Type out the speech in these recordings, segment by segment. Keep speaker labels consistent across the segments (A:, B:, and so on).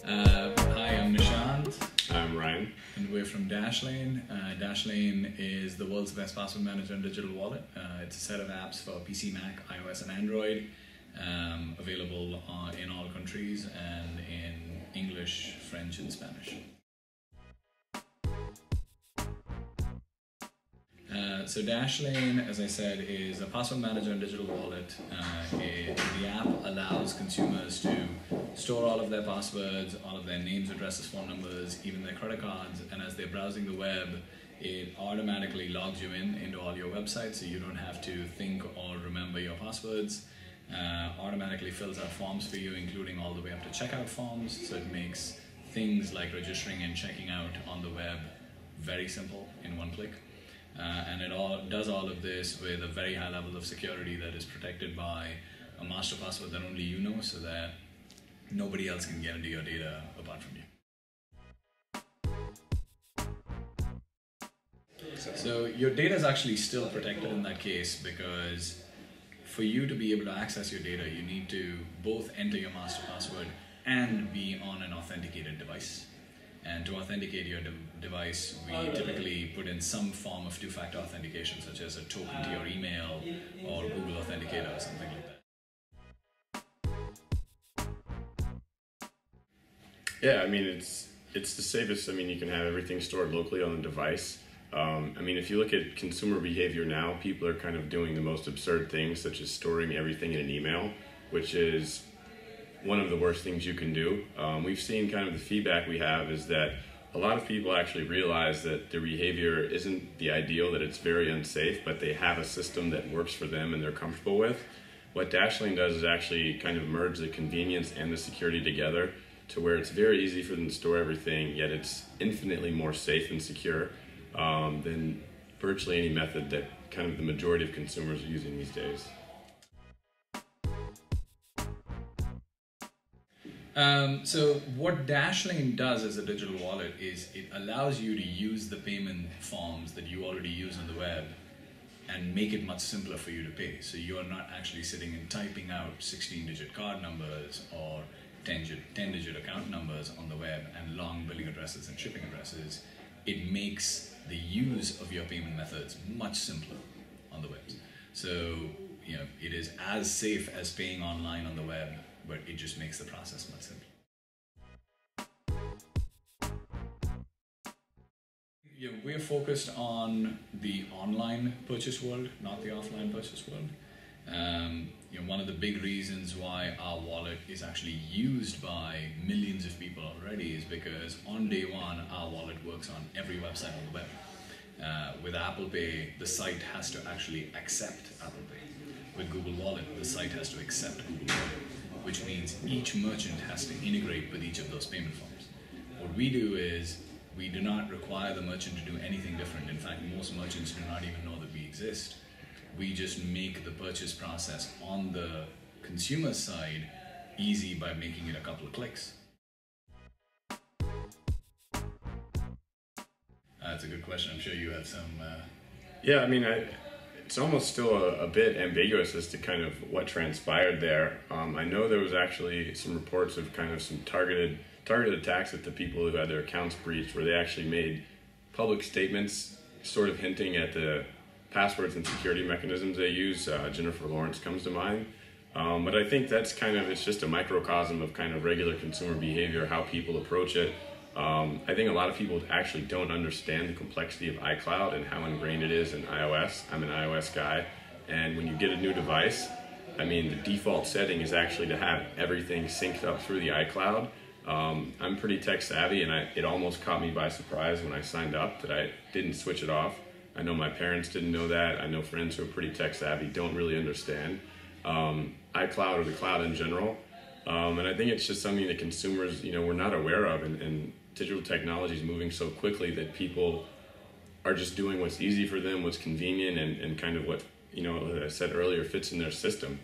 A: Hi, I'm Nishant.
B: I'm Ryan.
A: And we're from Dashlane. Dashlane is the world's best password manager and digital wallet. It's a set of apps for PC, Mac, iOS, and Android, available in all countries and in English, French, and Spanish. So Dashlane, as I said, is a password manager and digital wallet. The app allows consumers to store all of their passwords, all of their names, addresses, phone numbers, even their credit cards, and as they're browsing the web, it automatically logs you into all your websites, so you don't have to think or remember your passwords. Automatically fills out forms for you, including all the way up to checkout forms, so it makes things like registering and checking out on the web very simple in one click. And it does all of this with a very high level of security that is protected by a master password that only you know, so that nobody else can get into your data apart from you. So your data is actually still protected in that case, because for you to be able to access your data, you need to both enter your master password and be on an authenticated device. And to authenticate your device, we typically put in some form of two-factor authentication, such as a token to your email or Google Authenticator or something like that.
B: Yeah, I mean, it's the safest. I mean, you can have everything stored locally on the device. I mean, if you look at consumer behavior now, people are kind of doing the most absurd things, such as storing everything in an email, which is one of the worst things you can do. We've seen kind of the feedback we have is that a lot of people actually realize that their behavior isn't the ideal, that it's very unsafe, but they have a system that works for them and they're comfortable with. What Dashlane does is actually kind of merge the convenience and the security together to where it's very easy for them to store everything, yet it's infinitely more safe and secure than virtually any method that kind of the majority of consumers are using these days.
A: So what Dashlane does as a digital wallet is it allows you to use the payment forms that you already use on the web and make it much simpler for you to pay. So you are not actually sitting and typing out 16-digit card numbers or 10-digit account numbers on the web and long billing addresses and shipping addresses. It makes the use of your payment methods much simpler on the web. So, you know, it is as safe as paying online on the web, but it just makes the process much simpler. Yeah, we're focused on the online purchase world, not the offline purchase world. One of the big reasons why our wallet is actually used by millions of people already is because on day one, our wallet works on every website on the web. With Apple Pay, the site has to actually accept Apple Pay. With Google Wallet, the site has to accept Google Wallet, which means each merchant has to integrate with each of those payment forms. What we do is we do not require the merchant to do anything different. In fact, most merchants do not even know that we exist. We just make the purchase process on the consumer side easy by making it a couple of clicks. That's a good question. I'm sure you have some...
B: Yeah, I mean, it's almost still a bit ambiguous as to kind of what transpired there. I know there was actually some reports of kind of some targeted attacks at the people who had their accounts breached, where they actually made public statements sort of hinting at the passwords and security mechanisms they use. Jennifer Lawrence comes to mind. But I think that's it's just a microcosm of kind of regular consumer behavior, how people approach it. I think a lot of people actually don't understand the complexity of iCloud and how ingrained it is in iOS. I'm an iOS guy, and when you get a new device, I mean, the default setting is actually to have everything synced up through the iCloud. I'm pretty tech savvy, and it almost caught me by surprise when I signed up that I didn't switch it off. I know my parents didn't know that. I know friends who are pretty tech savvy don't really understand iCloud or the cloud in general. And I think it's just something that consumers, we're not aware of, and digital technology is moving so quickly that people are just doing what's easy for them, what's convenient, and kind of what, as I said earlier, fits in their system.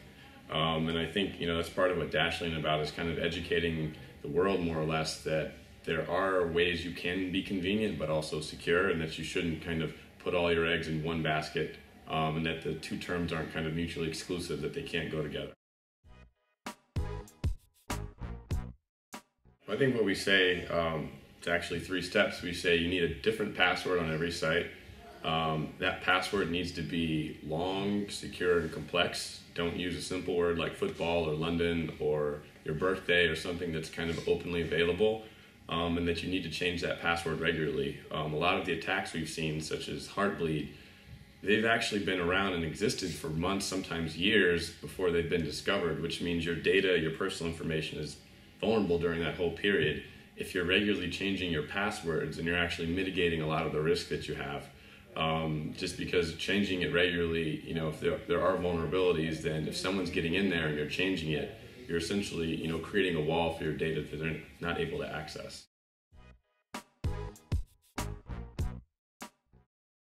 B: And I think, that's part of what Dashlane about is kind of educating the world more or less that there are ways you can be convenient but also secure, and that you shouldn't kind of put all your eggs in one basket, and that the two terms aren't kind of mutually exclusive, that they can't go together. I think what we say, it's actually 3 steps. We say you need a different password on every site. That password needs to be long, secure, and complex. Don't use a simple word like football or London or your birthday or something that's kind of openly available, and that you need to change that password regularly. A lot of the attacks we've seen, such as Heartbleed, they've actually been around and existed for months, sometimes years, before they've been discovered, which means your data, your personal information is vulnerable during that whole period. If you're regularly changing your passwords, and you're actually mitigating a lot of the risk that you have. Just because changing it regularly, you know, if there are vulnerabilities, then if someone's getting in there and you're changing it, you're essentially, you know, creating a wall for your data that they're not able to access.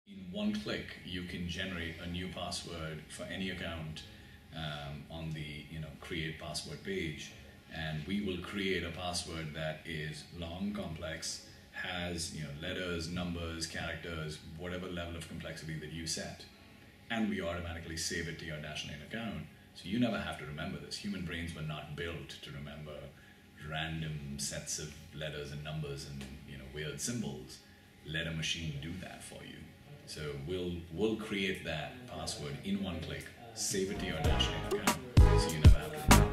A: In one click, you can generate a new password for any account on the create password page, and we will create a password that is long, complex, has letters, numbers, characters, whatever level of complexity that you set, and we automatically save it to your Dashlane account. So you never have to remember this. Human brains were not built to remember random sets of letters and numbers and weird symbols. Let a machine do that for you. So we'll create that password in one click, save it to your Dashlane account, so you never have to remember.